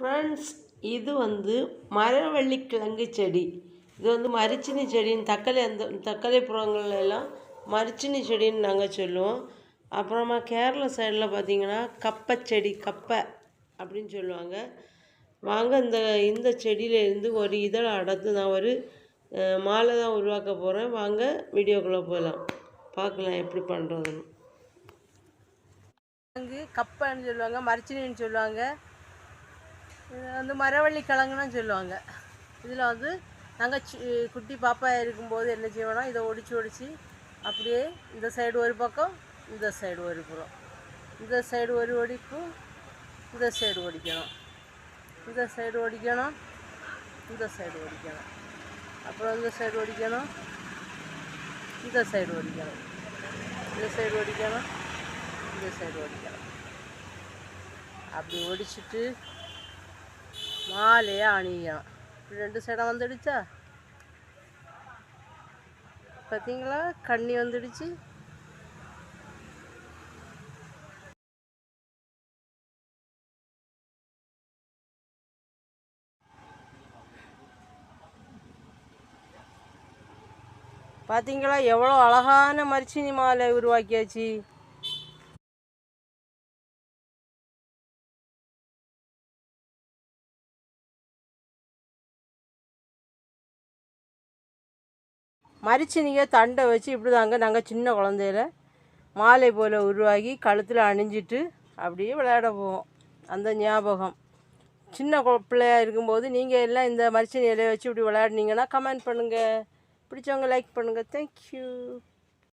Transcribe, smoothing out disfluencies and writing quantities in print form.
Friends, இது மரவள்ளிக்கிழங்கு செடி. இது மரிச்சினி செடின்னு தக்காளி புறங்கள்ல எல்லாம் மரிச்சினி செடின்னு நாங்கள் சொல்லுவோம். அப்புறமா கேரளா சைடில் பார்த்திங்கன்னா கப்பை அப்படின்னு சொல்லுவாங்க. வாங்க இந்த செடியிலேருந்து ஒரு இதழை அடர்த்து நான் ஒரு மாலை தான் உருவாக்க போகிறேன். வாங்க வீடியோக்குள்ளே போகலாம், பார்க்கலாம் எப்படி பண்ணுறதுன்னு. கப்பைன்னு சொல்லுவாங்க, மரிச்சினின்னு சொல்லுவாங்க, மரவள்ளி கிழங்குன்னு சொல்லுவாங்க. இதில் நாங்கள் குட்டி பாப்பா இருக்கும்போது என்ன செய்வோம்னா, இதை ஒடிச்சு அப்படியே இந்த சைடு ஒரு பக்கம், இந்த சைடு ஒரு புறம், இந்த சைடு ஒரு ஒடிப்பு, இந்த சைடு ஒடிக்கணும், இந்த சைடு ஒடிக்கணும், இந்த சைடு ஒடிக்கணும், அப்புறம் இந்த சைடு ஒடிக்கணும், இந்த சைடு ஒடிக்கணும், இந்த சைடு ஒடிக்கணும், இந்த சைடு ஒடிக்கணும். அப்படி ஒடிச்சிட்டு மாலையை அணியணும். இப்படி 2 சைடாக வந்துடுச்சா பார்த்தீங்களா? கண்ணி வந்துடுச்சு. பார்த்தீங்களா எவ்வளோ அழகான மரிச்சினி மாலை உருவாக்கியாச்சு. மரிச்சினியை தண்டை வச்சு இப்படி தாங்க நாங்கள் சின்ன குழந்தையில மாலை போல் உருவாக்கி கழுத்தில் அணிஞ்சிட்டு அப்படியே விளையாட போவோம். அந்த ஞாபகம். சின்ன பிள்ளையாக இருக்கும்போது நீங்கள் எல்லாம் இந்த மரிச்சினி இலையை வச்சு இப்படி விளையாடினீங்கன்னா கமெண்ட் பண்ணுங்கள். பிடிச்சவங்க லைக் பண்ணுங்கள். தேங்க்யூ.